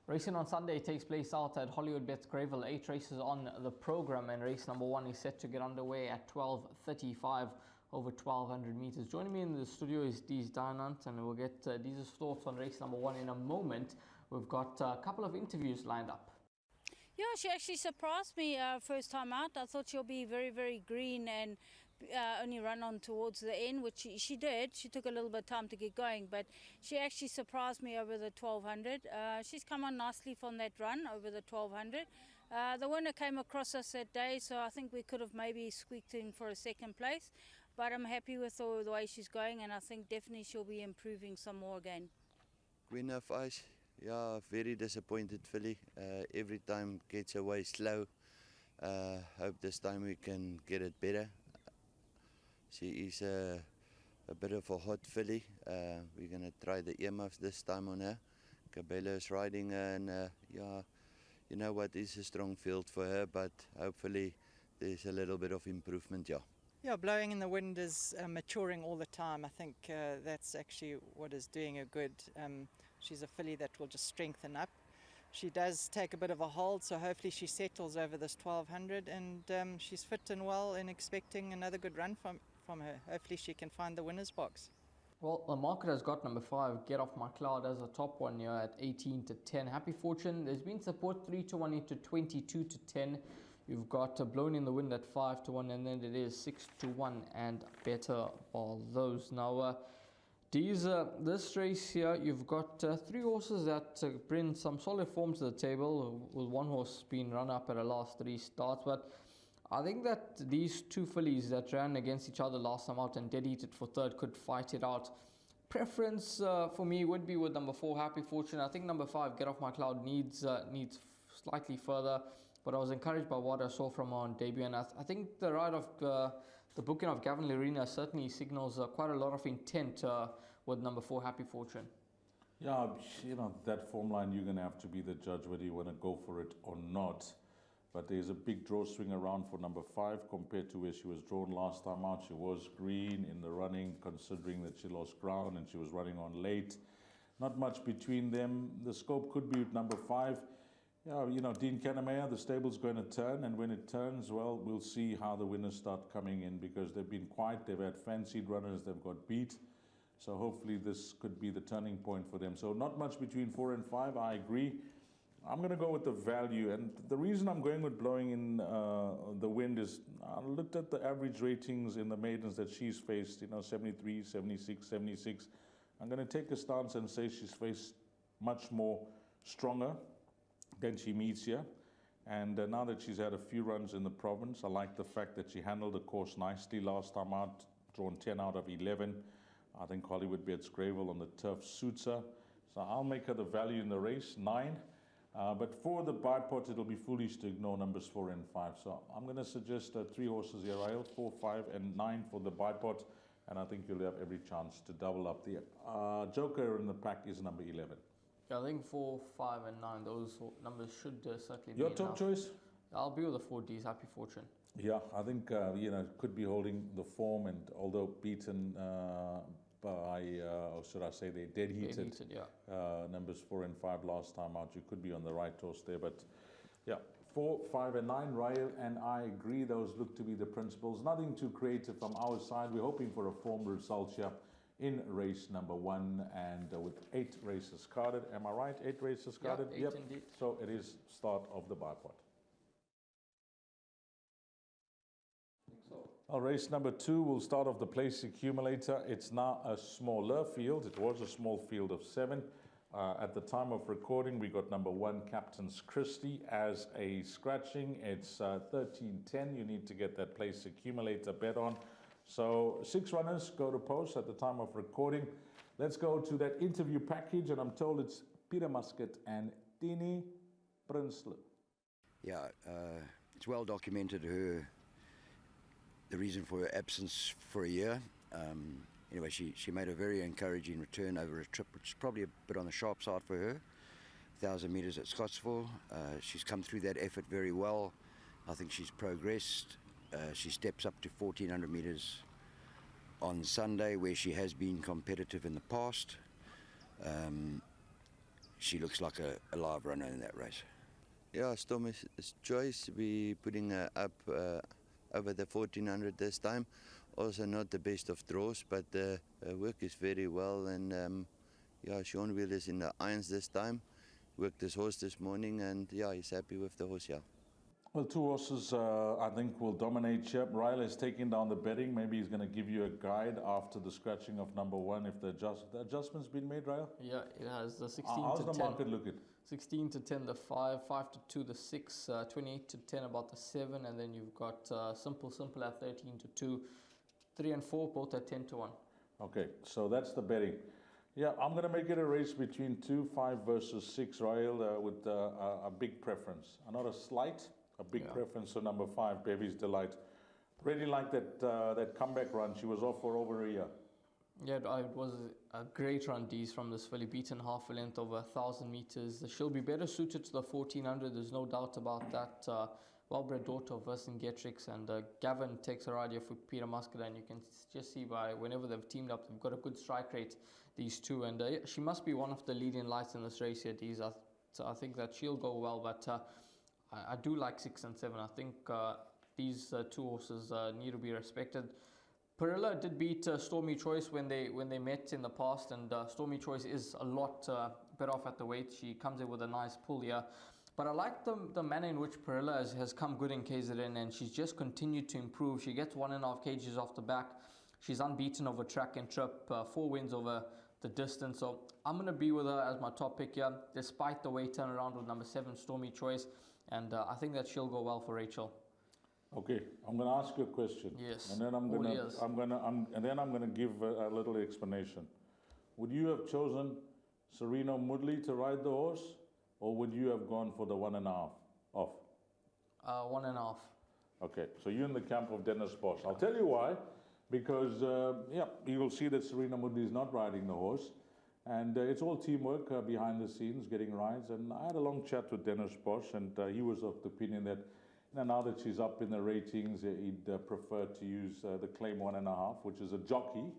Racing on Sunday takes place out at Hollywoodbets Greyville. 8 races on the program, and race number 1 is set to get underway at 12:35 over 1200 meters. Joining me in the studio is Deez Dynant, and we'll get Deez's thoughts on race number 1 in a moment. We've got a couple of interviews lined up. Yeah, she actually surprised me first time out. I thought she'll be very, very green and only run on towards the end, which she did. She took a little bit of time to get going, but she actually surprised me over the 1200. She's come on nicely from that run over the 1200. The winner came across us that day, so I think we could have maybe squeaked in for a second place. But I'm happy with the way she's going, and I think definitely she'll be improving some more again. Queen of Ice, yeah, very disappointed filly. Every time gets away slow. Hope this time we can get it better. She is a bit of a hot filly. We're going to try the earmuffs this time on her. Cabela is riding her, and yeah, you know what, it's a strong field for her, but hopefully there's a little bit of improvement, yeah. Yeah, blowing in the wind is maturing all the time. I think that's actually what is doing her good. She's a filly that will just strengthen up. She does take a bit of a hold, so hopefully she settles over this 1200, and she's fit and well and expecting another good run from her. Hopefully she can find the winner's box. Well, the market has got number 5, Get Off My Cloud, as a top one here at 18-10. Happy Fortune, there's been support 3-1 into 22-10. You've got Blown in the Wind at 5-1, and then it is 6-1 and better all those. Now, this race here, you've got 3 horses that bring some solid form to the table, with one horse being run up at the last 3 starts. But I think that these 2 fillies that ran against each other last time out and dead heated for third could fight it out. Preference for me would be with number 4, Happy Fortune. I think number 5, Get Off My Cloud, needs slightly further, but I was encouraged by what I saw from her on debut, and I think the ride of the booking of Gavin Lerena certainly signals quite a lot of intent with number 4, Happy Fortune. Yeah, you know, that form line, you're going to have to be the judge whether you want to go for it or not. But there's a big draw swing around for number 5 compared to where she was drawn last time out. She was green in the running, considering that she lost ground and she was running on late. Not much between them. The scope could be with number 5. Yeah, you know, Dean Kannemeyer, the stable's going to turn, and when it turns, well, we'll see how the winners start coming in, because they've been quiet. They've had fancied runners, they've got beat. So hopefully this could be the turning point for them. So not much between 4 and 5, I agree. I'm going to go with the value, and the reason I'm going with Blowing in the Wind is I looked at the average ratings in the maidens that she's faced, you know, 73, 76, 76. I'm going to take a stance and say she's faced much more stronger than she meets here. And now that she's had a few runs in the province, I like the fact that she handled the course nicely last time out, drawn 10 out of 11. I think Hollywoodbets Greyville on the turf suits her. So I'll make her the value in the race, 9. But for the bipod, it'll be foolish to ignore numbers 4 and 5. So I'm going to suggest 3 horses here, Rael, 4, 5, and 9 for the bipod. And I think you'll have every chance to double up. The joker in the pack is number 11. Yeah, I think 4, 5, and 9, those numbers should certainly be your top choice? I'll be with the 4 Ds, Happy Fortune. Yeah, I think, you know, could be holding the form, and although beaten by, or should I say, they dead heated, numbers 4 and 5 last time out. You could be on the right horse there, but yeah, 4, 5, and 9, Rael, and I agree. Those look to be the principles. Nothing too creative from our side. We're hoping for a form result here in race number 1, and with 8 races carded. Am I right? 8 races carded? Yep, 8 indeed. So it is start of the bipod. Well, race number 2 will start off the place accumulator. It's now a smaller field. It was a small field of 7. At the time of recording, we got number 1, Captain's Christie, as a scratching. It's 13-10. You need to get that place accumulator bet on. So 6 runners go to post at the time of recording. Let's go to that interview package, and I'm told it's Peter Muscat and Tini Prinsloo. Yeah, it's well documented the reason for her absence for a year. Anyway, she made a very encouraging return over a trip, which is probably a bit on the sharp side for her. 1,000 metres at Scottsville. She's come through that effort very well. I think she's progressed. She steps up to 1,400 metres on Sunday, where she has been competitive in the past. she looks like a live runner in that race. Yeah, Stormy's choice. We putting her up over the 1400 this time. Also not the best of draws, but her work is very well. And yeah, Sean Wheel is in the irons this time. Worked his horse this morning, and yeah, he's happy with the horse. Yeah. Well, two horses I think will dominate here. Ryle is taking down the betting. Maybe he's going to give you a guide after the scratching of number one if the adjustment's been made, Ryle? Yeah, it has. The 16 How's to the 10. market looking? 16 to 10, the 5, 5 to 2, the 6, 28 to 10, about the 7, and then you've got Simple at 13 to 2, 3 and 4, both at 10 to 1. Okay, so that's the betting. Yeah, I'm going to make it a race between 2, 5 versus 6, Ryle, with a big preference. Not a slight, a big preference to number 5, Baby's Delight. Really like that comeback run. She was off for over a year. Yeah, it was a great run, Dees, from this filly, beaten half a length over 1,000 meters. She'll be better suited to the 1400, there's no doubt about that. Well-bred daughter of Vercingetrix, and Gavin takes a ride here for Peter Muscat, and you can just see by whenever they've teamed up, they've got a good strike rate, these two, and she must be one of the leading lights in this race here, Dees. I think that she'll go well, but I do like 6 and 7. I think these two horses need to be respected. Perilla did beat Stormy Choice when they met in the past, and Stormy Choice is a lot better off at the weight. She comes in with a nice pull here. But I like the manner in which Perilla has come good in KZN, and she's just continued to improve. She gets 1.5 kgs off the back. She's unbeaten over track and trip, 4 wins over the distance. So I'm going to be with her as my top pick here, despite the weight turnaround with number 7, Stormy Choice. And I think that she'll go well for Rachel. Okay, I'm going to ask you a question. Yes. And then I'm going to give a little explanation. Would you have chosen Serena Moodley to ride the horse, or would you have gone for the 1.5 off? 1.5. Okay, so you're in the camp of Dennis Bosch. I'll tell you why. Because, you will see that Serena Moodley is not riding the horse. And it's all teamwork behind the scenes, getting rides. And I had a long chat with Dennis Bosch, and he was of the opinion that now that she's up in the ratings, he'd prefer to use the Claim 1.5, which is a jockey,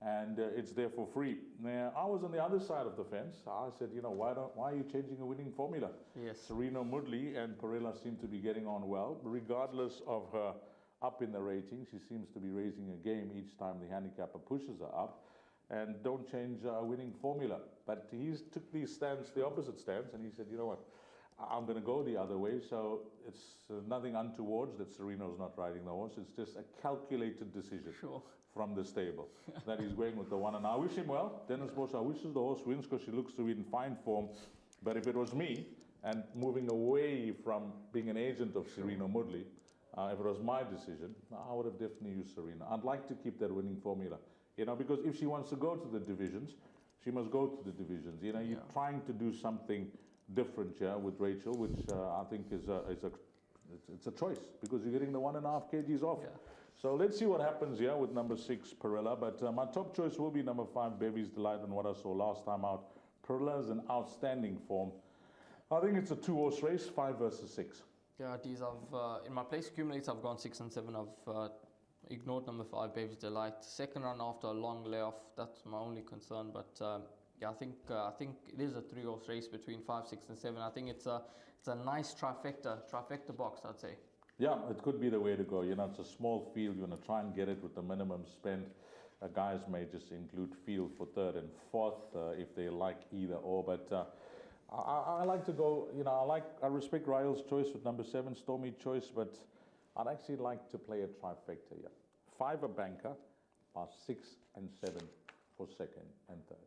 and it's there for free. Now, I was on the other side of the fence. I said, why are you changing a winning formula? Yes. Serena Moodley and Perilla seem to be getting on well. Regardless of her up in the ratings, she seems to be raising a game each time the handicapper pushes her up. And don't change a winning formula. But he took the opposite stance, and he said, you know what, I'm going to go the other way. So it's nothing untoward that Serena's not riding the horse. It's just a calculated decision from the stable that he's going with the 1.5. I wish him well. Dennis Bosch, I wish the horse wins because she looks to be in fine form. But if it was me, and moving away from being an agent of Serena Moodley, if it was my decision, I would have definitely used Serena. I'd like to keep that winning formula. Because if she wants to go to the divisions, she must go to the divisions. You're trying to do something different here with Rachel, which I think is a choice, because you're getting the 1.5 kgs off. Yeah. So let's see what happens here with number 6, Perilla. But my top choice will be number 5, Baby's Delight, and what I saw last time out. Perilla is in outstanding form. I think it's a 2-horse race, 5 versus 6. Yeah, Dees, in my place accumulates, I've gone 6 and 7. I've ignored number 5, Baby's Delight. Second run after a long layoff, that's my only concern. But I think it is a 3-horse race between 5, 6, and 7. I think it's a nice trifecta box, I'd say. Yeah, it could be the way to go. It's a small field. You want to try and get it with the minimum spend. Guys may just include field for 3rd and 4th if they like either or. But I like to go. I respect Ryle's choice with number 7, Stormy Choice, but I'd actually like to play a trifecta here. 5 a banker, 6 and 7 for 2nd and 3rd.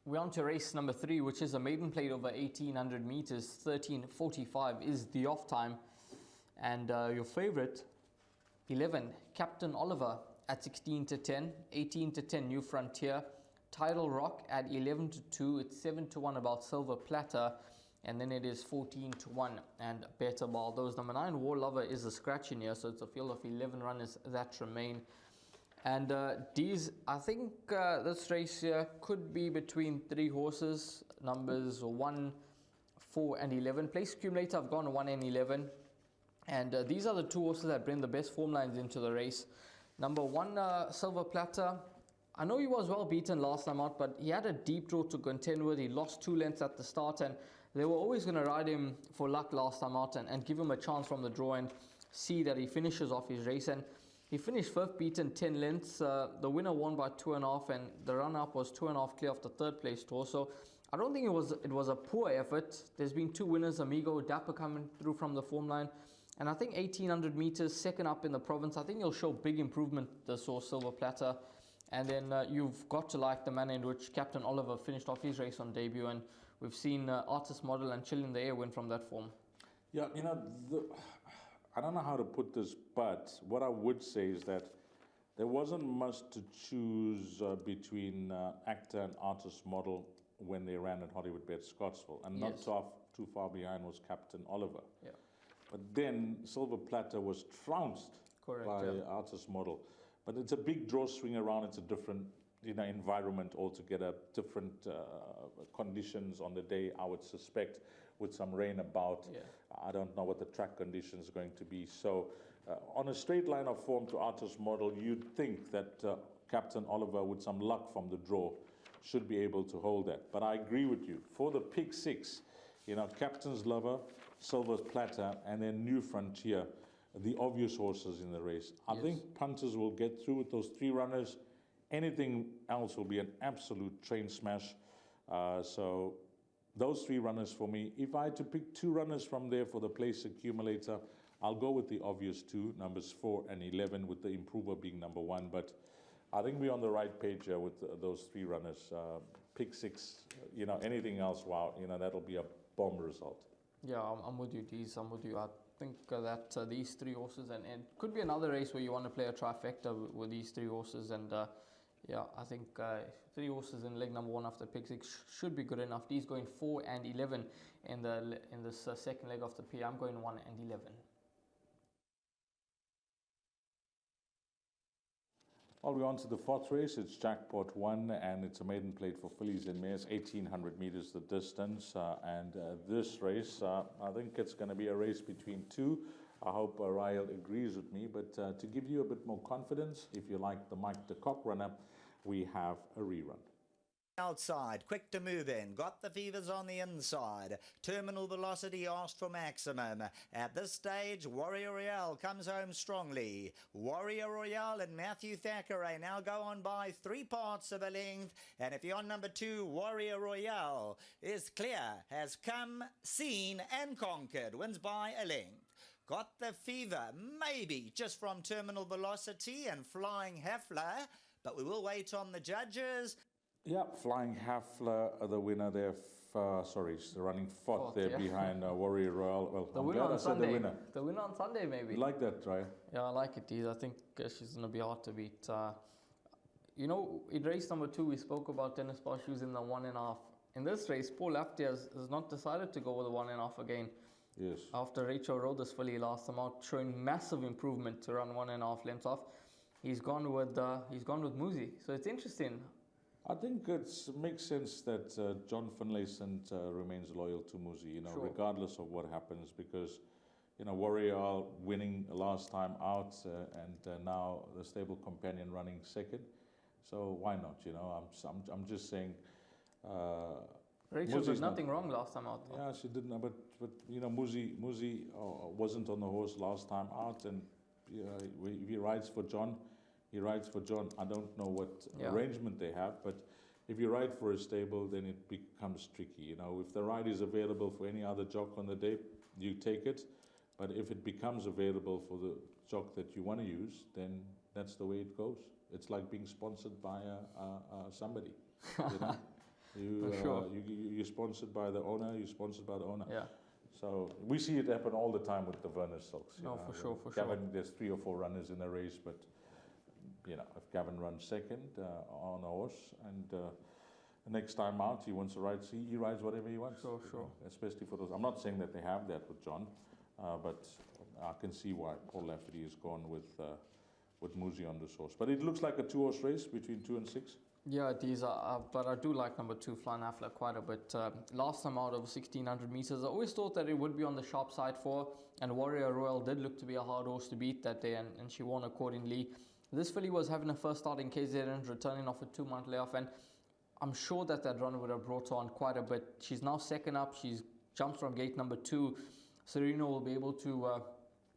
We're on to race number 3, which is a maiden plate over 1,800 meters. 13:45 is the off time. And your favorite, 11, Captain Oliver at 16 to 10. 18 to 10, New Frontier. Tidal Rock at 11 to 2. It's 7 to 1 about Silver Platter. And then it is 14 to 1 and Better Ball. Those number 9, War Lover, is a scratch in here. So it's a field of 11 runners that remain. And D's, I think this race here could be between 3 horses, numbers 1, 4, and 11. Place accumulator, I've gone 1 and 11. And these are the 2 horses that bring the best form lines into the race. Number 1, Silver Platter, I know he was well beaten last time out, but he had a deep draw to contend with. He lost 2 lengths at the start, and they were always going to ride him for luck last time out and give him a chance from the draw and see that he finishes off his race. And he finished 5th, beaten 10 lengths. The winner won by 2.5, and the run-up was 2.5 clear of the 3rd place draw. So I don't think it was a poor effort. There's been 2 winners, Amigo, Dapper coming through from the form line. And I think 1,800 meters, 2nd up in the province. I think he'll show big improvement, the Source Silver Platter. And then you've got to like the manner in which Captain Oliver finished off his race on debut. And we've seen Artist Model and Chill in the Air win from that form. Yeah, you know, I don't know how to put this, but what I would say is that there wasn't much to choose between actor and artist model when they ran at Hollywoodbets Scottsville. And not too far behind was Captain Oliver. Yeah. But then Silver Platter was trounced by artist model. But it's a big draw swing around. It's a different environment altogether, different conditions on the day, I would suspect, with some rain about. Yeah. I don't know what the track conditions are going to be. So on a straight line of form to artist model, you'd think that Captain Oliver, with some luck from the draw, should be able to hold that. But I agree with you. For the pick 6, Captain's Lover, Silver's Platter, and then New Frontier, the obvious horses in the race. I think punters will get through with those 3 runners. Anything else will be an absolute train smash. So those 3 runners for me. If I had to pick 2 runners from there for the place accumulator, I'll go with the obvious 2, numbers 4 and 11, with the improver being number 1. But I think we're on the right page here with those 3 runners. Pick 6, anything else, wow, that'll be a bomb result. Yeah, I'm with you, Deez. I'm with you. I think that these 3 horses, and it could be another race where you want to play a trifecta with these 3 horses. And I think 3 horses in leg number 1 after pick 6 should be good enough. These going 4 and 11 in this second leg of the P. I'm going 1 and 11. Well, we're on to the 4th race. It's Jackpot 1, and it's a maiden plate for fillies and mares, 1,800 meters the distance. And this race, I think it's going to be a race between 2. I hope Ryle agrees with me. But to give you a bit more confidence, if you like the Mike de Kock runner, we have a rerun. Outside, quick to move in, got the fevers on the inside, terminal velocity asked for maximum. At this stage, Warrior Royale comes home strongly. Warrior Royale and Matthew Thackeray now go on by 3 parts of a length, and if you're on number 2, Warrior Royale is clear, has come, seen and conquered, wins by a length. Got the fever, maybe just from terminal velocity and Flying Heffler, but we will wait on the judges. Yeah, Flying Heffler, the winner there. She's running 4th there behind Warrior Royale. Well, the winner on Sunday. The winner on Sunday, maybe. You like that, right? Yeah, I like it, Deez. I think she's going to be hard to beat. In race number 2, we spoke about Dennis Bosch using the 1.5. In this race, Paul Lafty has not decided to go with the 1.5 again. Yes. After Rachel rode this filly last time out, showing massive improvement to run 1.5 lengths off. He's gone with Muzi. So it's interesting. I think it makes sense that John Finlayson remains loyal to Muzi, regardless of what happens, because, Warrior winning last time out and now the stable companion running 2nd. So why not? I'm just saying. Rachel did nothing wrong last time out. Yeah, she didn't. But Muzi wasn't on the horse last time out, and if he rides for John. He rides for John. I don't know what arrangement they have, but if you ride for a stable, then it becomes tricky. If the ride is available for any other jock on the day, you take it. But if it becomes available for the jock that you want to use, then that's the way it goes. It's like being sponsored by somebody. You're sponsored by the owner. You're sponsored by the owner. Yeah. So we see it happen all the time with the Werner Silks. No, for sure. There's 3 or 4 runners in a race, but. If Gavin runs 2nd on a horse, and the next time out he wants to ride, he rides whatever he wants. Sure. Especially for those. I'm not saying that they have that with John, but I can see why Paul Lafferty has gone with Muzi on this horse. But it looks like a 2-horse race between 2 and 6. Yeah, it is. But I do like number 2, Flying Heffler, quite a bit. Last time out over 1,600 meters, I always thought that it would be on the sharp side for, and Warrior Royale did look to be a hard horse to beat that day, and she won accordingly. This filly was having a first start in KZN, returning off a 2-month layoff, and I'm sure that run would have brought her on quite a bit. She's now second up. She's jumped from gate number 2. Serena will be able to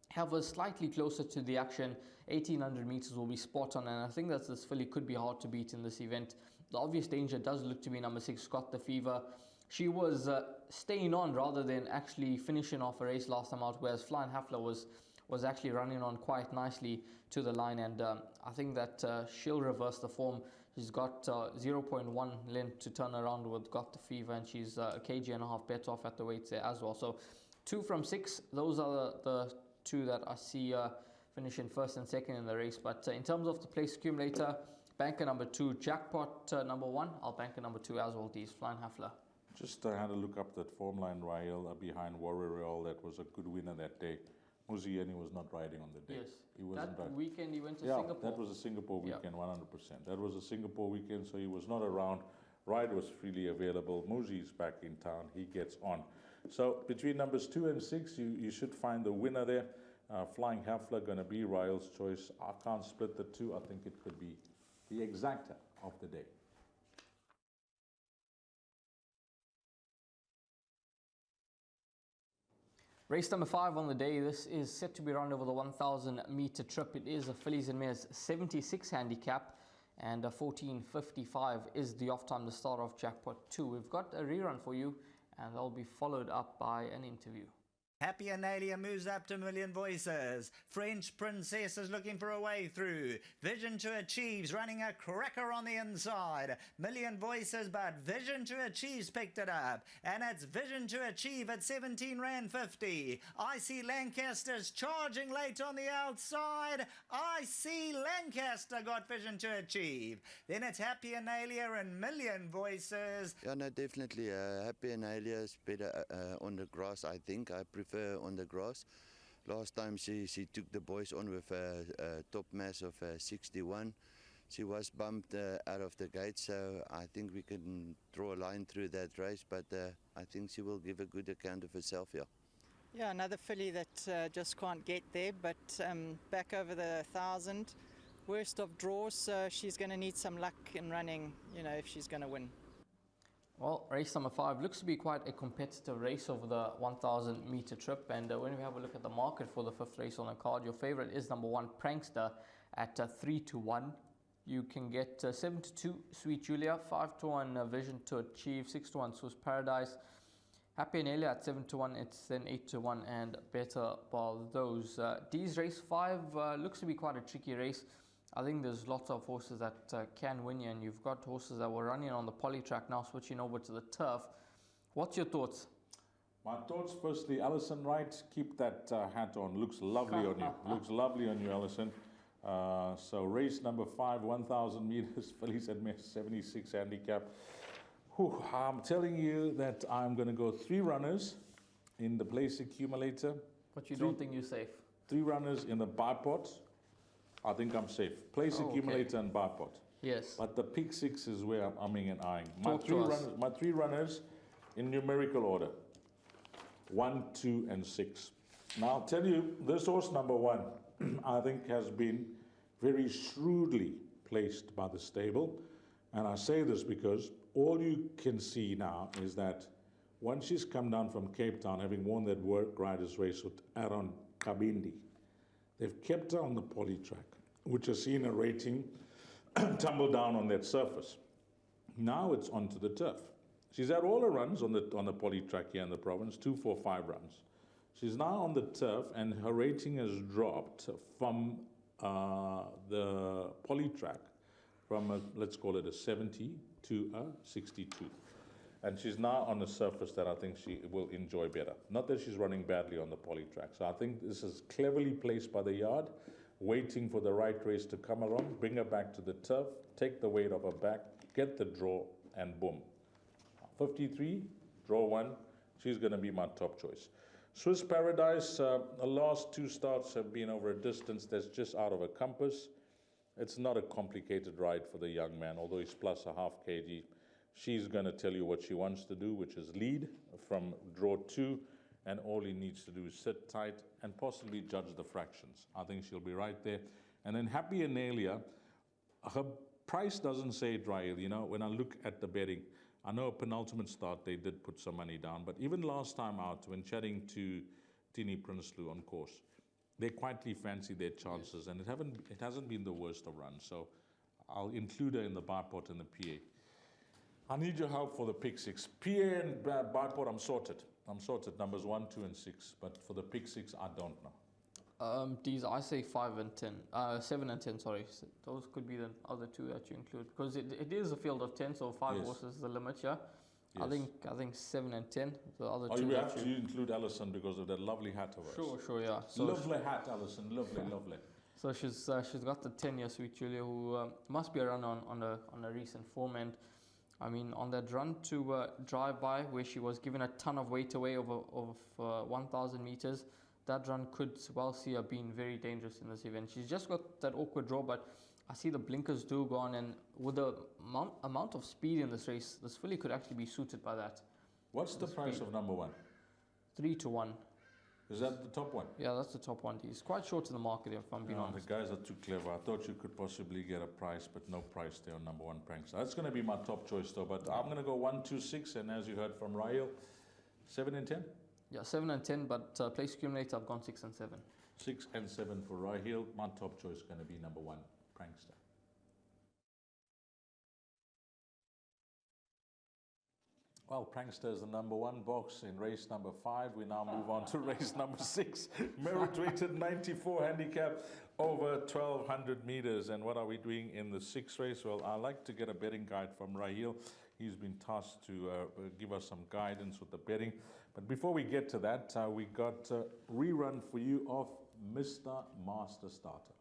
have her slightly closer to the action. 1800 meters will be spot on, and I think that this filly could be hard to beat in this event. The obvious danger does look to be number 6, Got the Fever. She was staying on rather than actually finishing off a race last time out, whereas Flying Hafler was actually running on quite nicely to the line, and I think that she'll reverse the form. She's got 0.1 length to turn around with Got the Fever, and she's a kg and a half better off at the weights there as well. So 2 from 6, those are the 2 that I see finishing first and second in the race. But in terms of the place accumulator, banker number 2, jackpot number 1, I'll banker number 2 as well, these Flying Hafler. Just had a look up that form line Rail behind Warrior Royal. That was a good winner that day. Muziani was not riding on the day. Yes. He wasn't that riding. Weekend he went to Singapore. That was a Singapore weekend, 100%. That was a Singapore weekend, so he was not around. Ride was freely available. Muzi's back in town. He gets on. So between numbers 2 and 6, you should find the winner there. Flying Hafler going to be Rail's choice. I can't split the 2. I think it could be the exacta of the day. Race number 5 on the day. This is set to be run over the 1,000 meter trip. It is a fillies and mares 76 handicap, and 14.55 is the off time to start off jackpot 2. We've got a rerun for you, and they'll be followed up by an interview. Happy Analia moves up to Million Voices. French Princess is looking for a way through. Vision to Achieve's running a cracker on the inside. Million Voices, but Vision to Achieve's picked it up. And it's Vision to Achieve at 17 Rand 50. I see Lancaster's charging late on the outside. I see Lancaster got Vision to Achieve. Then it's Happy Analia and Million Voices. Yeah, no, definitely. Happy Analia is better on the grass, I think. I prefer on the grass. Last time she took the boys on with a top mass of 61. She was bumped out of the gate, so I think we can draw a line through that race, but I think she will give a good account of herself here. Yeah, another filly that just can't get there, but back over the 1,000. Worst of draws, so she's going to need some luck in running, if she's going to win. Well, race number 5 looks to be quite a competitive race over the 1,000 meter trip, and when we have a look at the market for the 5th race on the card, your favorite is number 1 Prankster at 3-1. You can get 7-2 Sweet Julia, 5-1 Vision to Achieve, 6-1 Swiss Paradise, Happy Analia at 7-1. It's then 8-1 and better by those. D's race 5 looks to be quite a tricky race. I think there's lots of horses that can win you, and you've got horses that were running on the poly track now switching over to the turf. What's your thoughts? My thoughts, firstly, Alison Wright, keep that hat on. Looks lovely on you. Looks lovely on you, Alison. So race number 5, 1,000 meters, fillies at 76 handicap. Whew, I'm telling you that I'm going to go 3 runners in the place accumulator. But you don't think you're safe? 3 runners in the bipod. I think I'm safe. Place accumulator and bipod. Yes. But the pick 6 is where I'm umming and eyeing. My 3 runners in numerical order. 1, 2, and 6. Now I'll tell you, this horse number 1, I think has been very shrewdly placed by the stable. And I say this because all you can see now is that once she's come down from Cape Town, having won that work riders race with Aaron Kabindi, they've kept her on the poly track, which has seen a rating tumble down on that surface. Now it's onto the turf. She's had all her runs on the poly track here in the province, 2, 4, 5 runs. She's now on the turf, and her rating has dropped from the poly track from let's call it a 70 to a 62. And she's now on a surface that I think she will enjoy better. Not that she's running badly on the poly track. So I think this is cleverly placed by the yard, waiting for the right race to come along, bring her back to the turf, take the weight off her back, get the draw, and boom. 53, draw 1. She's going to be my top choice. Swiss Paradise, the last 2 starts have been over a distance that's just out of a compass. It's not a complicated ride for the young man, although he's plus a half kg. She's going to tell you what she wants to do, which is lead from draw 2, and all he needs to do is sit tight and possibly judge the fractions. I think she'll be right there. And then Happy Analia, her price doesn't say it right. You know, when I look at the betting, I know a penultimate start, they did put some money down. But even last time out, when chatting to Tini Prinsloo on course, they quietly fancy their chances. And it hasn't been the worst of runs. So I'll include her in the bipod and the PA. I need your help for the pick 6. PA and bipod, I'm sorted. Numbers 1, 2, and 6. But for the pick 6, I don't know. These, I say 5 and 10. 7 and 10, sorry. So those could be the other two that you include. Because it is a field of 10, so 5 horses is the limit, yeah? Yes. I think 7 and 10. The other two. You have to include Alison because of that lovely hat of hers. Sure, yeah. So lovely hat, Alison. Lovely. So she's got the 10-year Sweet Julia, who must be around on a recent form. And I mean, on that run to drive by, where she was given a ton of weight away of 1,000 meters, that run could well see her being very dangerous in this event. She's just got that awkward draw, but I see the blinkers do go on, and with the amount of speed in this race, this filly could actually be suited by that. What's the price of number 1? 3 to 1. Is that the top one? Yeah, that's the top one. He's quite short in the market, if I'm being honest. The guys are too clever. I thought you could possibly get a price, but no price there on number 1 Prankster. That's going to be my top choice, though. But I'm going to go 1, 2, 6, and as you heard from Raheel, 7 and 10? Yeah, 7 and 10, but place accumulator, I've gone 6 and 7. 6 and 7 for Raheel. My top choice is going to be number 1 Prankster. Well, Prankster is the number 1 box in race number 5. We now move on to race number 6. Merit-weighted 94 handicap over 1,200 meters. And what are we doing in the 6th race? Well, I'd like to get a betting guide from Raheel. He's been tasked to give us some guidance with the betting. But before we get to that, we got a rerun for you of Mr. Master Starter.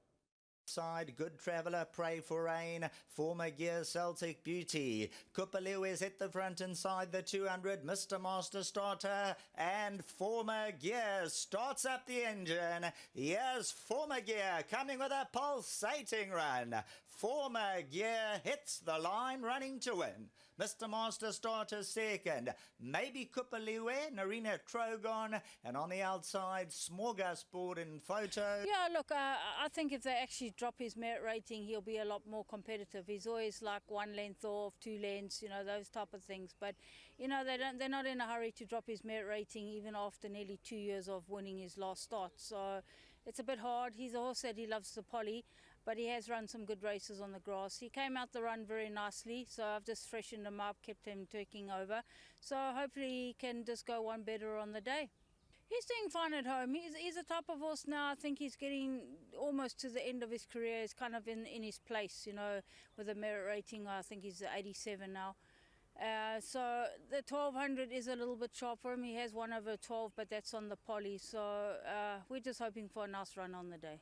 Side, Good Traveller, Pray for Rain, Former Gear, Celtic Beauty. Kupaliu is at the front inside the 200, Mr. Master Starter, and Former Gear starts up the engine. Here's Former Gear coming with a pulsating run. Former Gear hits the line running to win. Mr. Master Starter second, maybe Kupaliu, Narina Trogon, and on the outside, Smorgasbord in photo. Yeah, look, I think if they actually drop his merit rating, he'll be a lot more competitive. He's always like 1 length off, 2 lengths, you know, those type of things. But, you know, they're not in a hurry to drop his merit rating even after nearly 2 years of winning his last start. So it's a bit hard. He's a horse that he loves the poly, but he has run some good races on the grass. He came out the run very nicely, so I've just freshened him up, kept him turking over. So hopefully he can just go one better on the day. He's doing fine at home. He's a type of horse now. I think he's getting almost to the end of his career. He's kind of in his place, you know, with a merit rating. I think he's 87 now. So the 1,200 is a little bit sharp for him. He has 1 over 12, but that's on the poly. So we're just hoping for a nice run on the day.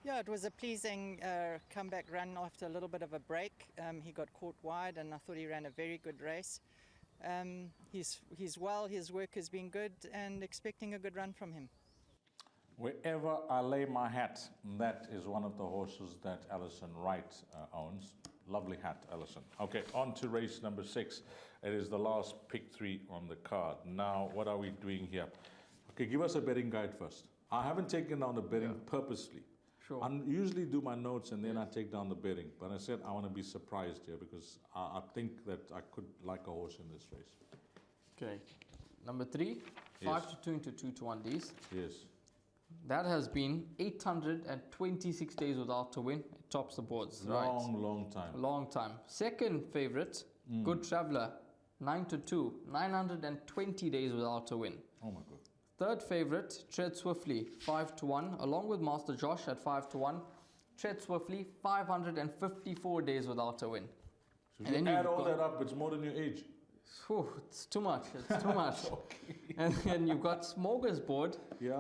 Yeah, it was a pleasing comeback run after a little bit of a break. He got caught wide, and I thought he ran a very good race. He's well, his work has been good, and expecting a good run from him. Wherever I lay my hat, that is one of the horses that Alison Wright owns. Lovely hat, Alison. Okay, on to race number 6. It is the last pick 3 on the card. Now, what are we doing here? Okay, give us a betting guide first. I haven't taken down the betting purposely. Sure. I usually do my notes and then I take down the betting. But I said I want to be surprised here because I think that I could like a horse in this race. Okay. Number 3, 5 to 2 into 2 to 1 Ds. Yes. That has been 826 days without a win. It tops the boards. Long time. Long time. Second favorite, Good Traveller, 9 to 2, 920 days without a win. Oh my God. Third favorite, Tread Swiftly, 5 to 1, along with Master Josh at 5 to 1. Tread Swiftly, 554 days without a win. So if you add all that up, it's more than your age. Whew, it's too much. It's too much. Okay. And then you've got Smorgasbord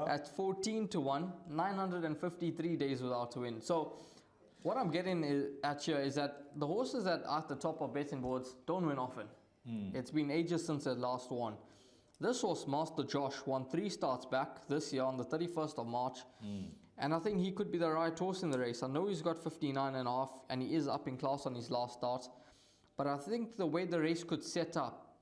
at 14 to 1, 953 days without a win. So what I'm getting at here is that the horses that are at the top of betting boards don't win often. It's been ages since they last won. This horse, Master Josh, won 3 starts back this year on the 31st of March. And I think he could be the right horse in the race. I know he's got 59.5 and he is up in class on his last start. But I think the way the race could set up,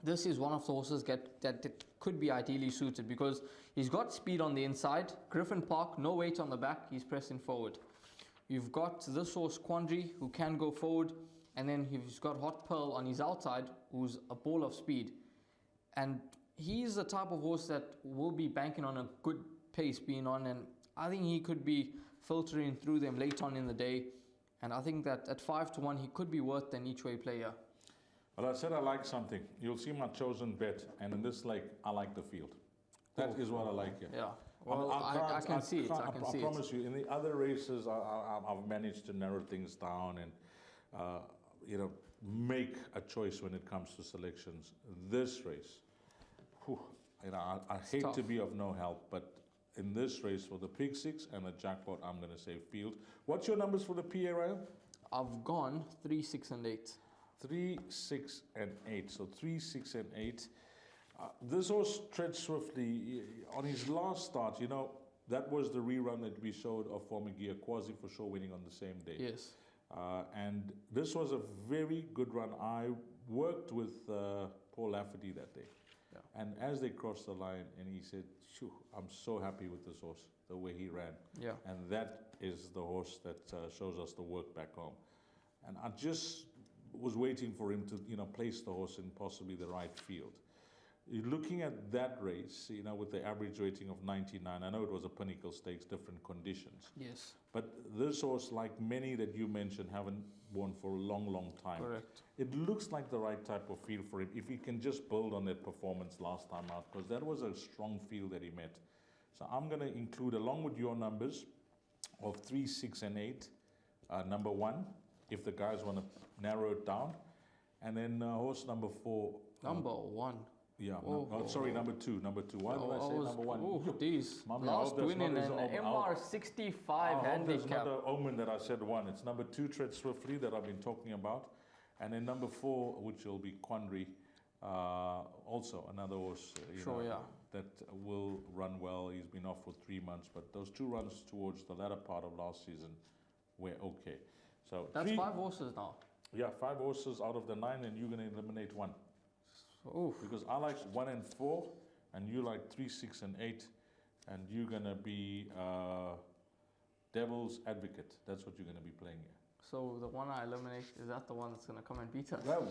this is one of the horses that could be ideally suited because he's got speed on the inside. Griffin Park, no weight on the back, he's pressing forward. You've got this horse Quandary, who can go forward, and then he's got Hot Pearl on his outside, who's a ball of speed. And he's the type of horse that will be banking on a good pace being on, and I think he could be filtering through them late on in the day. And I think that at 5-1, he could be worth an each way player. Well, I said I like something. You'll see my chosen bet, and in this lake, I like the field. That is what I like here. Yeah. Well, I can see it. I promise you. In the other races, I've managed to narrow things down and make a choice when it comes to selections. This race, I hate tough to be of no help, but in this race for the Pig Six and the jackpot, I'm going to say field. What's your numbers for the PA Rail? I've gone 3, 6, and 8. 3, 6, and 8. So 3, 6, and 8. This horse treads swiftly. On his last start, that was the rerun that we showed of Formigia Quasi for sure winning on the same day. Yes. And this was a very good run. I worked with Paul Lafferty that day. Yeah. And as they crossed the line, and he said, "Shoo, I'm so happy with this horse, the way he ran." Yeah. And that is the horse that shows us the work back home. And I just was waiting for him to, place the horse in possibly the right field. Looking at that race, with the average rating of 99, I know it was a Pinnacle Stakes, different conditions. Yes. But this horse, like many that you mentioned, haven't won for a long, long time. Correct. It looks like the right type of field for him if he can just build on that performance last time out, because that was a strong field that he met. So I'm going to include, along with your numbers of 3, 6, and 8, number 1, if the guys want to narrow it down, and then horse number 4. Number 1. Yeah, sorry, number 2. Why did I say number 1? Oh, geez. Mommy, Last win in an MR65 handicap. I hope there's not an omen that I said 1. It's number 2, Tread Swiftly, that I've been talking about. And then number 4, which will be Quandary, also another horse that will run well. He's been off for 3 months, but those 2 runs towards the latter part of last season were okay. So that's 5 horses now. Yeah, 5 horses out of the 9, and you're going to eliminate 1. Oof. Because I like 1 and 4, and you like 3, 6, and 8, and you're going to be devil's advocate. That's what you're going to be playing here. So the one I eliminate, is that the one that's going to come and beat us? Well,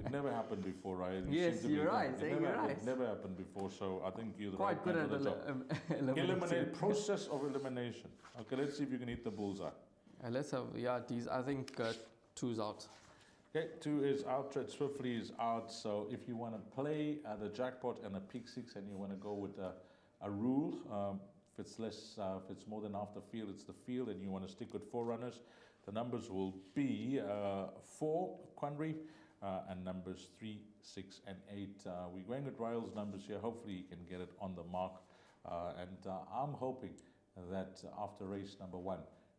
it never happened before, right? Yes, you're right. It never happened before, so I think you're the quite right good at the job. Eliminate process of elimination. Okay, let's see if you can hit the bullseye. Let's have, these. I think 2's out. Okay, 2 is out, Tread Swiftly is out. So if you want to play the jackpot and a Pig Six, and you want to go with a rule, if it's more than half the field, it's the field, and you want to stick with 4 runners, the numbers will be 4, Quandary, and numbers 3, 6, and 8. We're going with Rail's numbers here. Hopefully you can get it on the mark. And I'm hoping that after race number 1,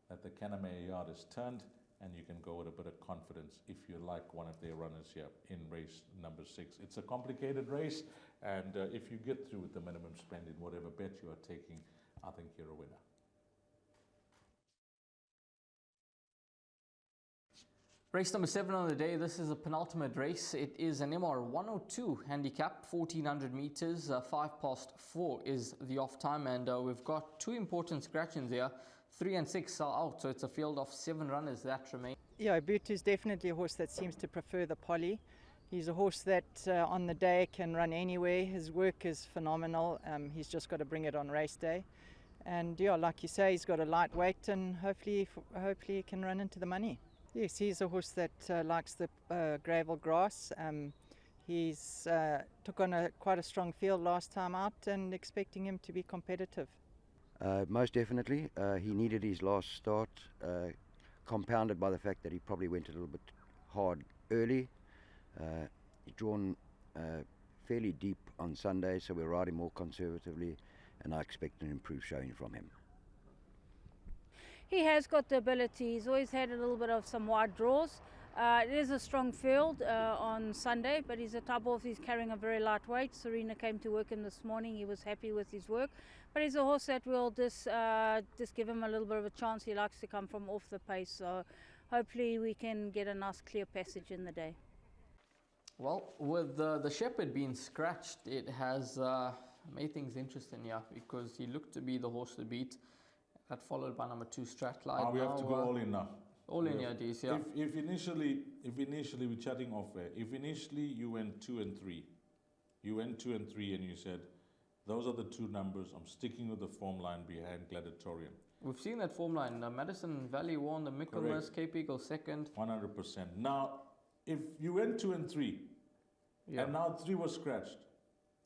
that the Canamea yard is turned, and you can go with a bit of confidence if you like one of their runners here in race number 6. It's a complicated race, and if you get through with the minimum spend in whatever bet you are taking, I think you're a winner. Race number 7 on the day. This is a penultimate race. It is an MR 102 handicap, 1400 meters. 4:05 is the off time, and we've got 2 important scratchings here. 3 and 6 are out, so it's a field of 7 runners that remain. Yeah, Butu is definitely a horse that seems to prefer the poly. He's a horse that on the day can run anywhere. His work is phenomenal. He's just got to bring it on race day. And yeah, like you say, he's got a light weight, and hopefully he can run into the money. Yes, he's a horse that likes the Greyville grass. He's took on quite a strong field last time out, and expecting him to be competitive. Most definitely. He needed his last start, compounded by the fact that he probably went a little bit hard early. He's drawn fairly deep on Sunday, so we're riding more conservatively, and I expect an improved showing from him. He has got the ability. He's always had a little bit of some wide draws. It is a strong field on Sunday, but he's a type of, he's carrying a very light weight. Serena came to work him this morning. He was happy with his work, but he's a horse that will just give him a little bit of a chance. He likes to come from off the pace, so hopefully we can get a nice clear passage in the day. Well, with the Shepherd being scratched, it has made things interesting here, because he looked to be the horse to beat. That followed by number 2, Stratlight. We have to go all in now. All in here, D's, yeah. If initially we're chatting off air, if initially you went 2 and 3, and you said, those are the 2 numbers, I'm sticking with the form line behind Gladiatorium. We've seen that form line. Madison Valley won, the Michaelmas, Cape Eagle second. 100%. Now, if you went 2 and 3, and now 3 was scratched,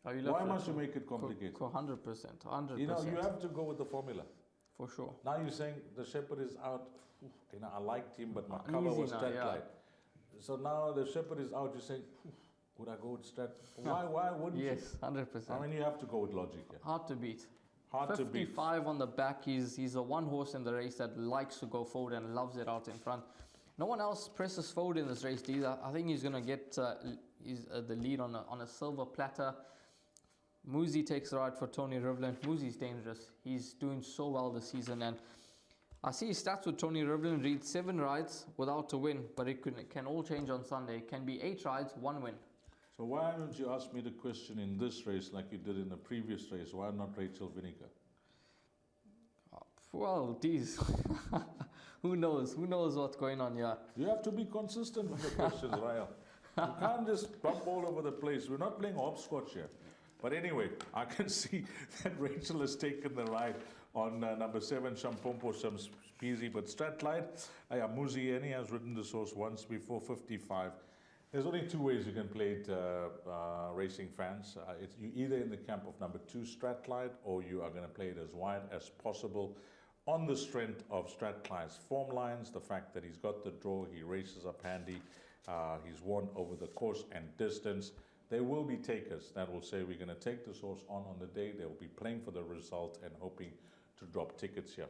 why must you make it complicated? 100%, 100%. You know, you have to go with the formula. For sure. Now you're saying the shepherd is out. You know, I liked him, but my cover was Stratlight. So now the shepherd is out. You're saying, would I go with Strat? Why wouldn't you? Yes, 100%. I mean, you have to go with logic here. Hard to beat. Hard to beat. 55 on the back. He's a one horse in the race that likes to go forward and loves it out in front. No one else presses forward in this race, either. I think he's going to get the lead on a silver platter. Muzi takes the ride for Tony Rivlin. Muzi's dangerous. He's doing so well this season, and I see his stats with Tony Rivlin read 7 rides without a win, but it can all change on Sunday. It can be 8 rides, 1 win. So why don't you ask me the question in this race like you did in the previous race? Why not Rachel Vinegar? Well, geez. Who knows? Who knows what's going on here? You have to be consistent with the questions, Ryle. You can't just bump all over the place. We're not playing hopscotch here. But anyway, I can see that Rachel has taken the ride on number 7, Shampompo Speezy. But Stratlight, Muzieni has ridden this horse once before, 55. There's only 2 ways you can play it, racing fans. You're either in the camp of number 2, Stratlight, or you are going to play it as wide as possible on the strength of Stratlight's form lines, the fact that he's got the draw, he races up handy, he's won over the course and distance. There will be takers that will say we're going to take this horse on the day. They will be playing for the result and hoping to drop tickets here.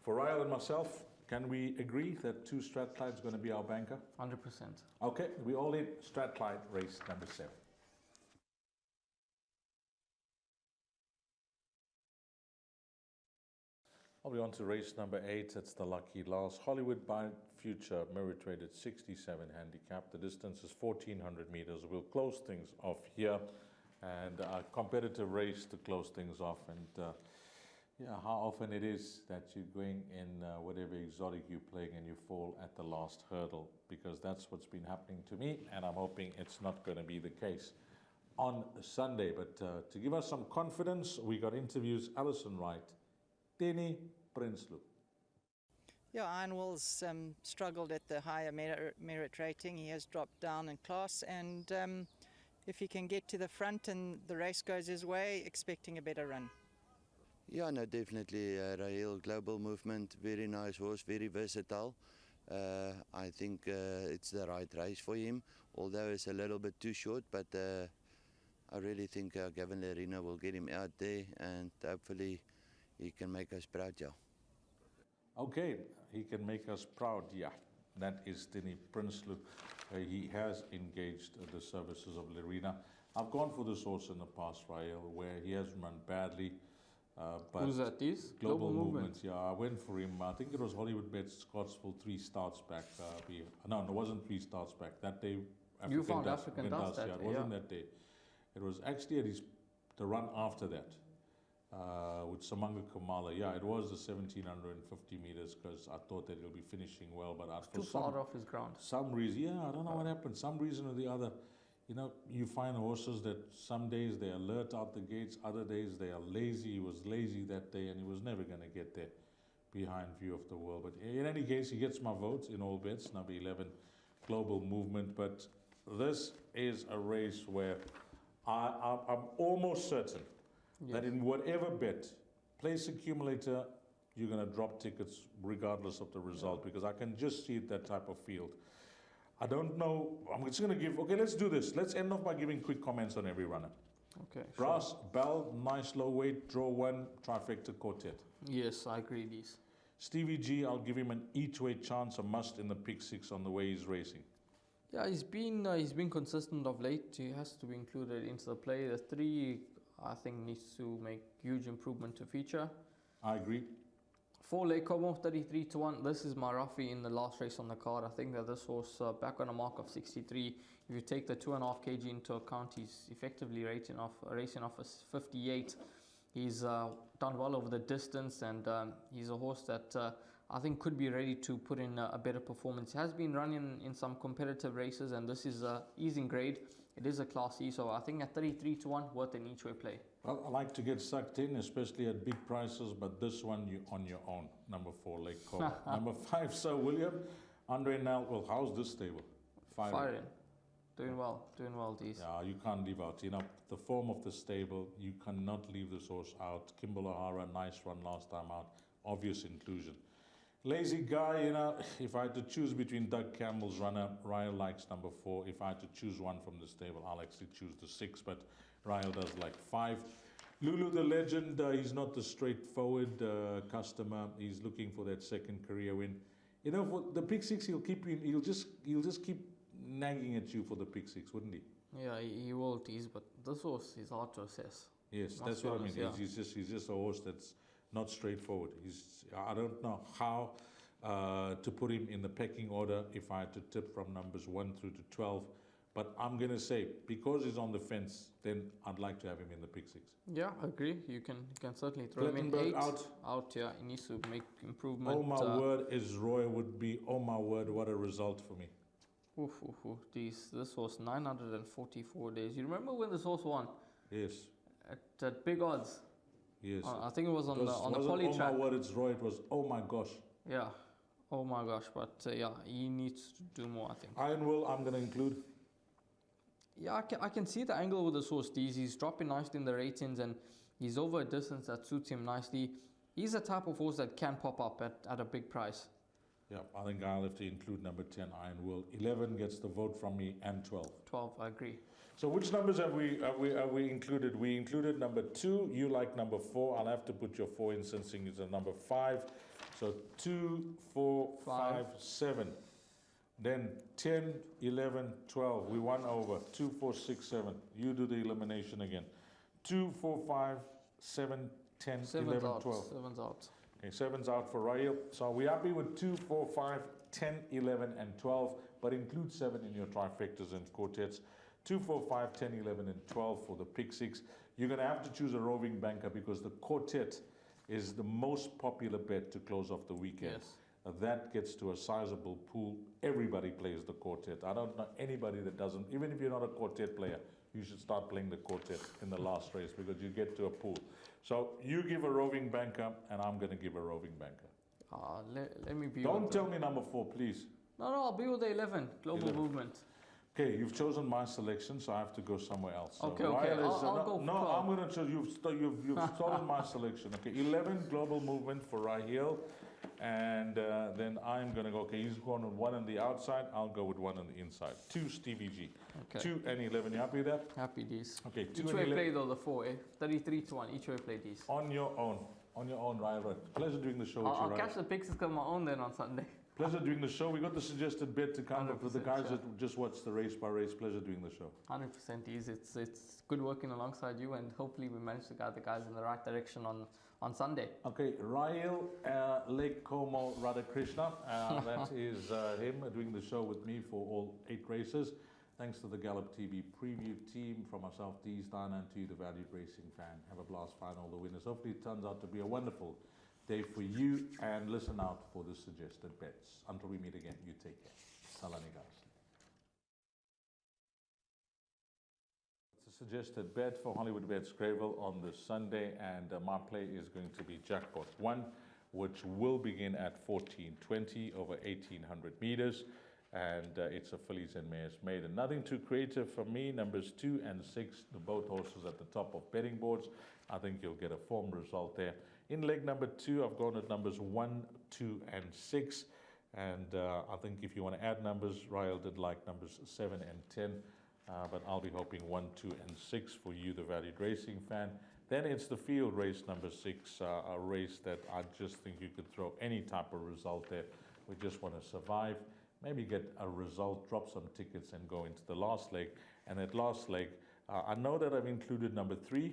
For Ryle and myself, can we agree that 2 Stratlight is going to be our banker? 100%. Okay, we all in Stratlight race number 7. I'll be on to race number 8. It's the lucky last. Hollywood by Future, merit rated 67 handicap. The distance is 1,400 meters. We'll close things off here, and a competitive race to close things off. And how often it is that you're going in whatever exotic you're playing and you fall at the last hurdle, because that's what's been happening to me, and I'm hoping it's not going to be the case on Sunday. But to give us some confidence, we got interviews. Alison Wright, Denny Prinsloo. Yeah, Iron Will's struggled at the higher merit rating. He has dropped down in class, and if he can get to the front and the race goes his way, expecting a better run. Yeah, no, definitely. Raheel, global movement, very nice horse, very versatile. I think it's the right race for him, although it's a little bit too short, but I really think Gavin Lerena will get him out there, and hopefully he can make us proud, yeah. Okay, he can make us proud, yeah. That is Denny Prinsloo. He has engaged the services of Lerena. I've gone for this horse in the past, Raheel, where he has run badly. But who's that? Is Global Movement. Yeah, I went for him. I think it was Hollywoodbets Scottsville 3 starts back. No, it wasn't 3 starts back. That day, you found African Dust that yeah, it day, wasn't that day. It was actually at the run after that with Samanga Kamala. Yeah, it was the 1,750 meters, because I thought that he'll be finishing well, but too far off his ground. Some reason, yeah, I don't know what happened. Some reason or the other. You know, you find horses that some days they're alert out the gates, other days they are lazy. He was lazy that day, and he was never going to get there behind View of the World. But in any case, he gets my vote in all bets, number 11, Global Movement. But this is a race where I'm almost certain that in whatever bet, place accumulator, you're going to drop tickets regardless of the result, because I can just see that type of field. I don't know. I'm just going to give. Okay, let's do this. Let's end off by giving quick comments on every runner. Okay. Brass, Bell, nice low weight, draw 1, trifecta quartet. Yes, I agree. These. Stevie G, I'll give him an each way chance, a must in the pick 6 on the way he's racing. Yeah, he's been consistent of late. He has to be included into the play. The 3, I think, needs to make huge improvement to feature. I agree. 4, Lake Como, 33-1. This is my roughie in the last race on the card. I think that this horse back on a mark of 63. If you take the 2.5 kg into account, he's effectively racing off a 58. He's done well over the distance, and he's a horse that I think could be ready to put in a better performance. He has been running in some competitive races, and this is he's in grade. It is a Class E, so I think at 33 to 1, worth an each way play. Well, I like to get sucked in, especially at big prices, but this one you on your own. Number 4, Lake Como. Number 5, Sir William. Andre Nel. Well, how's this stable? Firing. Doing well, these. Yeah, you can't leave out. You know, the form of the stable, you cannot leave this horse out. Kimball O'Hara, nice run last time out. Obvious inclusion. Lazy Guy, you know, if I had to choose between Doug Campbell's runner, Ryle likes number 4. If I had to choose one from the stable, I'll actually choose the 6, but Ryle does like 5. Lulu the Legend, he's not the straightforward customer. He's looking for that second career win. You know, for the pick 6, he'll just keep nagging at you for the pick 6, wouldn't he? Yeah, he will tease, but this horse is hard to assess. Yes, that's what I mean. Yeah. He's just a horse that's not straightforward. I don't know how to put him in the pecking order if I had to tip from numbers 1 through to 12. But I'm going to say, because he's on the fence, then I'd like to have him in the pick 6. Yeah, I agree. You can certainly throw him in 8. Out, yeah. He needs to make improvement. Oh my word, is Roy would be, oh my word, what a result for me. This horse, 944 days. You remember when this horse won? Yes. At big odds? Yes. I think it was on the poly track. Oh my word, it's Roy. It was, oh my gosh. Yeah. Oh my gosh. But yeah, he needs to do more, I think. Iron Will, I'm going to include. Yeah, I can see the angle with this horse. He's dropping nicely in the ratings, and he's over a distance that suits him nicely. He's a type of horse that can pop up at a big price. Yeah, I think I'll have to include number 10, Iron Will. 11 gets the vote from me, and 12. 12, I agree. So which numbers have we included? We included number 2. You like number 4. I'll have to put your 4 in since it's a number 5. So 2, 4, 5, 7. Then 10, 11, 12. We won over. 2, 4, 6, 7. You do the elimination again. 2, 4, 5, 7, 10, 11, 12. 7's out. Okay, 7's out for Rail. So we're happy with 2, 4, 5, 10, 11, and 12. But include 7 in your trifectas and quartets. 2, 4, 5, 10, 11, and 12 for the pick 6. You're going to have to choose a roving banker because the quartet is the most popular bet to close off the weekend. Yes. That gets to a sizable pool. Everybody plays the quartet. I don't know anybody that doesn't. Even if you're not a quartet player, you should start playing the quartet in the last race because you get to a pool. So you give a roving banker, and I'm going to give a roving banker. Let me be. Don't tell me number 4, please. No, I'll be with the 11. Global Movement. Okay, you've chosen my selection, so I have to go somewhere else. So okay. I'll go for no, 12. I'm going to choose. You've stolen my selection. Okay, 11 Global Movement for Raheel, and then I'm going to go. Okay, he's going with 1 on the outside. I'll go with 1 on the inside. 2 Stevie G. Okay. 2 and 11. You happy with that? Happy days. Okay. 2 each and way 11. play though the 4. 33 to 1. Each way play these. On your own, Raheel. Pleasure doing the show with you. I'll catch the picks on my own then on Sunday. Pleasure doing the show. We got the suggested bet to come up for the guys that just watch the race by race. Pleasure doing the show. 100% is. It's good working alongside you, and hopefully we manage to guide the guys in the right direction on Sunday. Okay, Raheel Lake Como Radhakrishna. That is him doing the show with me for all 8 races. Thanks to the Gallop TV preview team, from myself, Dee Stein, and to you, the valued racing fan. Have a blast, find all the winners. Hopefully it turns out to be a wonderful day for you, and listen out for the suggested bets. Until we meet again, you take care. Salani guys. It's a suggested bet for Hollywoodbets Greyville on this Sunday, and my play is going to be Jackpot 1, which will begin at 14:20 over 1,800 meters, and it's a fillies and mares maiden. Nothing too creative for me. Numbers 2 and 6, the both horses at the top of betting boards. I think you'll get a form result there. In leg number 2, I've gone with numbers 1, 2, and 6. And I think if you want to add numbers, Raheel did like numbers 7 and 10. But I'll be hoping 1, 2, and 6 for you, the valued racing fan. Then it's the field race number 6, a race that I just think you could throw any type of result there. We just want to survive, maybe get a result, drop some tickets, and go into the last leg. And at last leg, I know that I've included number 3,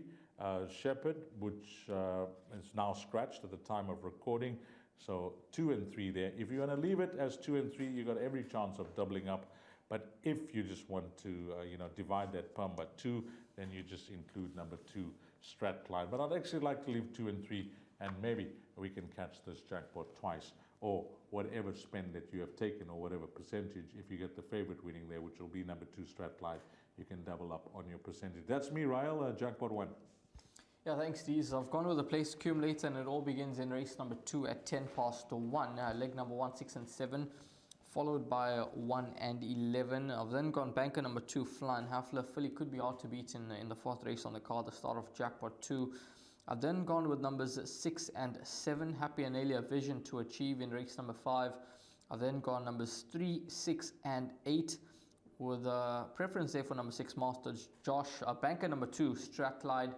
Shepherd, which is now scratched at the time of recording. So 2 and 3 there. If you want to leave it as 2 and 3, you got every chance of doubling up. But if you just want to, divide that palm by 2, then you just include number 2, Strathclyde. But I'd actually like to leave 2 and 3, and maybe we can catch this jackpot twice, or whatever spend that you have taken, or whatever percentage. If you get the favorite winning there, which will be number 2 Strathclyde, you can double up on your percentage. That's me, Ryle, jackpot 1. Yeah, thanks, Deez. I've gone with the place accumulator, and it all begins in race number 2 at 10 past 1. Leg number 1, 6 and 7, followed by 1 and 11. I've then gone banker number 2, Flying Hafler. Filly could be hard to beat in the 4th race on the card, the start of jackpot 2. I've then gone with numbers 6 and 7, Happy Analia Vision to achieve in race number 5. I've then gone numbers 3, 6 and 8 with a preference there for number 6, Master Josh. Banker number 2, Strathclyde,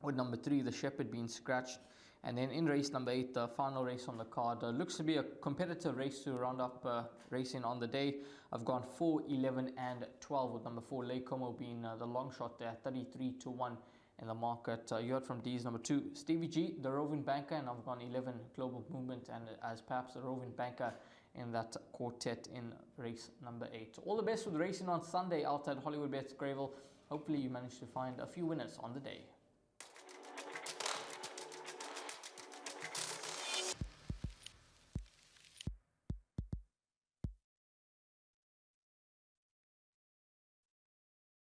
with number 3, the Shepherd, being scratched. And then in race number 8, the final race on the card, looks to be a competitive race to round up racing on the day. I've gone 4, 11 and 12 with number 4, Lake Como being the long shot there, 33 to 1 in the market. You heard from D's number 2, Stevie G, the roving banker, and I've gone 11, Global Movement, and as perhaps the roving banker in that quartet in race number 8. All the best with racing on Sunday out at Hollywoodbets Greyville. Hopefully you manage to find a few winners on the day.